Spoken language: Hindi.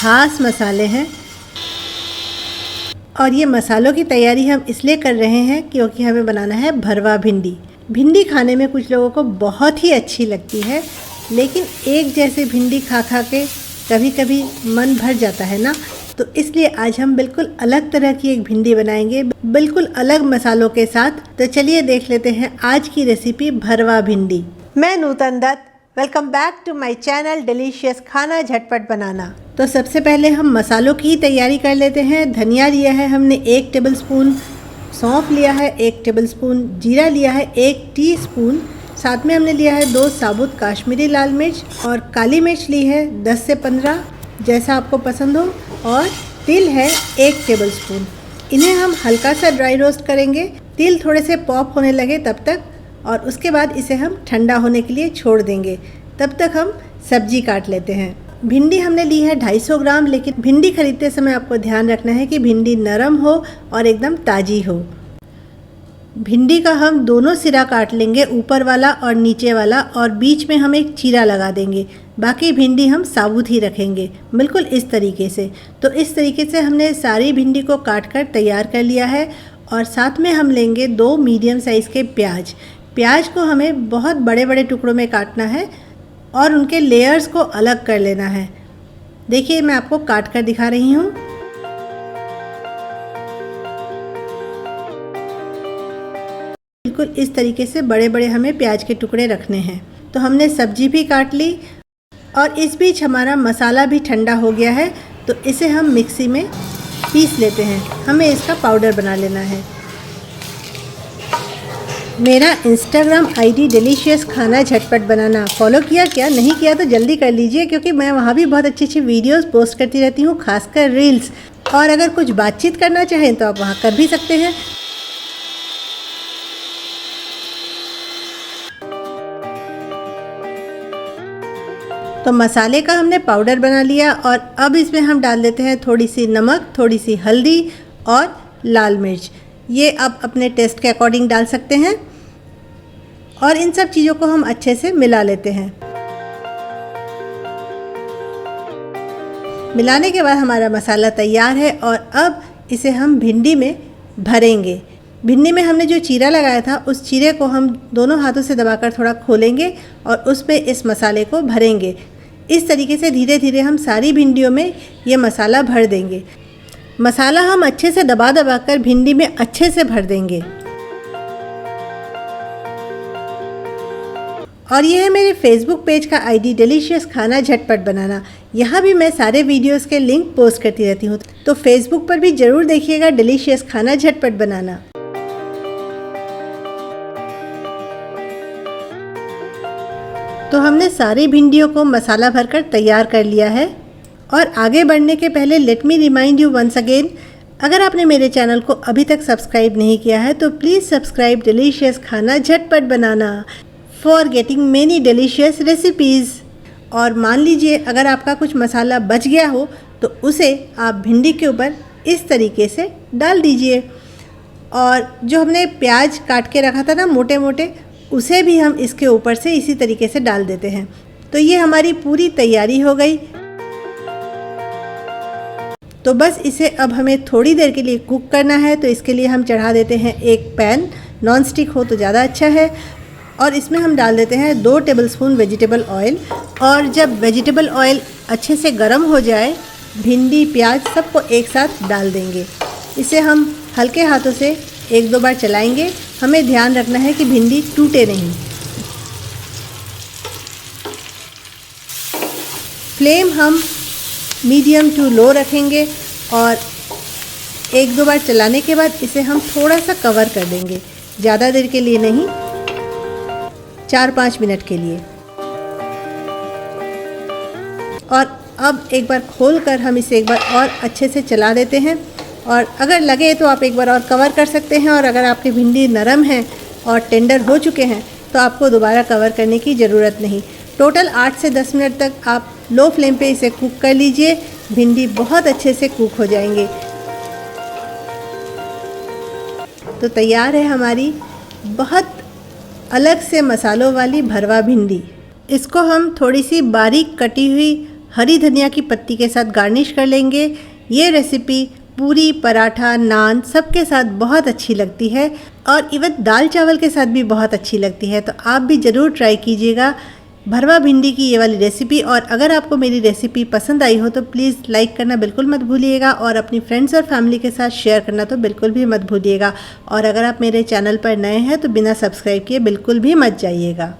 खास मसाले हैं। और ये मसालों की तैयारी हम इसलिए कर रहे हैं क्योंकि हमें बनाना है भरवा भिंडी। भिंडी खाने में कुछ लोगों को बहुत ही अच्छी लगती है, लेकिन एक जैसे भिंडी खा खा के कभी कभी मन भर जाता है ना। तो इसलिए आज हम बिल्कुल अलग तरह की एक भिंडी बनाएंगे, बिल्कुल अलग मसालों के साथ। तो चलिए देख लेते हैं आज की रेसिपी भरवा भिंडी। मैं Nutan Dutt, welcome back to my channel delicious Khana Jhatpat बनाना। तो सबसे पहले हम मसालों की तैयारी कर लेते हैं। धनिया लिया है हमने 1 टेबलस्पून, सौंफ लिया है 1 टेबलस्पून, जीरा लिया है 1 टीस्पून, साथ में हमने लिया है 2 साबुत काश्मीरी लाल मिर्च और काली मिर्च ली है 10 से 15 जैसा आपको पसंद हो, और तिल है 1 टेबलस्पून। इन्हें हम हल्का सा ड्राई रोस्ट करेंगे, तिल थोड़े से पॉप होने लगे तब तक, और उसके बाद इसे हम ठंडा होने के लिए छोड़ देंगे। तब तक हम सब्जी काट लेते हैं। भिंडी हमने ली है 250 ग्राम, लेकिन भिंडी खरीदते समय आपको ध्यान रखना है कि भिंडी नरम हो और एकदम ताज़ी हो। भिंडी का हम दोनों सिरा काट लेंगे, ऊपर वाला और नीचे वाला, और बीच में हम एक चीरा लगा देंगे। बाकी भिंडी हम साबुत ही रखेंगे, बिल्कुल इस तरीके से। तो इस तरीके से हमने सारी भिंडी को काट कर तैयार कर लिया है। और साथ में हम लेंगे 2 मीडियम साइज़ के प्याज। प्याज को हमें बहुत बड़े बड़े टुकड़ों में काटना है और उनके लेयर्स को अलग कर लेना है। देखिए मैं आपको काट कर दिखा रही हूँ। बिल्कुल इस तरीके से बड़े बड़े हमें प्याज के टुकड़े रखने हैं। तो हमने सब्जी भी काट ली और इस बीच हमारा मसाला भी ठंडा हो गया है। तो इसे हम मिक्सी में पीस लेते हैं। हमें इसका पाउडर बना लेना है। मेरा Instagram ID delicious Khana Jhatpat बनाना फॉलो किया क्या? नहीं किया तो जल्दी कर लीजिए, क्योंकि मैं वहाँ भी बहुत अच्छी अच्छी वीडियोस पोस्ट करती रहती हूँ, खासकर रील्स। और अगर कुछ बातचीत करना चाहें तो आप वहाँ कर भी सकते हैं। तो मसाले का हमने पाउडर बना लिया और अब इसमें हम डाल देते हैं थोड़ी सी नमक, थोड़ी सी हल्दी और लाल मिर्च। ये आप अपने टेस्ट के अकॉर्डिंग डाल सकते हैं। और इन सब चीज़ों को हम अच्छे से मिला लेते हैं। मिलाने के बाद हमारा मसाला तैयार है और अब इसे हम भिंडी में भरेंगे। भिंडी में हमने जो चीरा लगाया था उस चीरे को हम दोनों हाथों से दबाकर थोड़ा खोलेंगे और उस पे इस मसाले को भरेंगे। इस तरीके से धीरे धीरे हम सारी भिंडियों में ये मसाला भर देंगे। मसाला हम अच्छे से दबा दबा कर भिंडी में अच्छे से भर देंगे। और ये है मेरे फेसबुक पेज का आईडी डिलीशियस खाना झटपट बनाना। यहाँ भी मैं सारे वीडियोस के लिंक पोस्ट करती रहती हूँ, तो फेसबुक पर भी ज़रूर देखिएगा डिलीशियस खाना झटपट बनाना। तो हमने सारी भिंडियों को मसाला भरकर तैयार कर लिया है। और आगे बढ़ने के पहले let me remind you once again, अगर आपने मेरे चैनल को अभी तक सब्सक्राइब नहीं किया है तो please subscribe delicious Khana Jhatpat Banana for getting many delicious recipes. और मान लीजिए अगर आपका कुछ मसाला बच गया हो तो उसे आप भिंडी के ऊपर इस तरीके से डाल दीजिए। और जो हमने प्याज काट के रखा था ना मोटे मोटे, उसे भी हम इसके ऊपर से इसी तरीके से डाल देते हैं। तो ये हमारी पूरी तैयारी हो गई। तो बस इसे अब हमें थोड़ी देर के लिए कुक करना है। तो इसके लिए हम चढ़ा देते हैं एक पैन, नॉन स्टिक हो तो ज़्यादा अच्छा है। और इसमें हम डाल देते हैं 2 टेबलस्पून वेजिटेबल ऑयल। और जब वेजिटेबल ऑयल अच्छे से गर्म हो जाए, भिंडी प्याज सबको एक साथ डाल देंगे। इसे हम हल्के हाथों से 1-2 बार चलाएंगे। हमें ध्यान रखना है कि भिंडी टूटे नहीं। फ्लेम हम मीडियम टू लो रखेंगे और 1-2 बार चलाने के बाद इसे हम थोड़ा सा कवर कर देंगे, ज़्यादा देर के लिए नहीं, 4-5 मिनट के लिए। और अब एक बार खोलकर हम इसे एक बार और अच्छे से चला देते हैं। और अगर लगे तो आप एक बार और कवर कर सकते हैं। और अगर आपकी भिंडी नरम है और टेंडर हो चुके हैं तो आपको दोबारा कवर करने की ज़रूरत नहीं। टोटल 8 से 10 मिनट तक आप लो फ्लेम पे इसे कुक कर लीजिए। भिंडी बहुत अच्छे से कुक हो जाएंगे। तो तैयार है हमारी बहुत अलग से मसालों वाली भरवा भिंडी। इसको हम थोड़ी सी बारीक कटी हुई हरी धनिया की पत्ती के साथ गार्निश कर लेंगे। ये रेसिपी पूरी, पराठा, नान सबके साथ बहुत अच्छी लगती है और इवन दाल चावल के साथ भी बहुत अच्छी लगती है। तो आप भी ज़रूर ट्राई कीजिएगा भरवा भिंडी की ये वाली रेसिपी। और अगर आपको मेरी रेसिपी पसंद आई हो तो प्लीज़ लाइक करना बिल्कुल मत भूलिएगा और अपनी फ्रेंड्स और फैमिली के साथ शेयर करना तो बिल्कुल भी मत भूलिएगा। और अगर आप मेरे चैनल पर नए हैं तो बिना सब्सक्राइब किए बिल्कुल भी मत जाइएगा।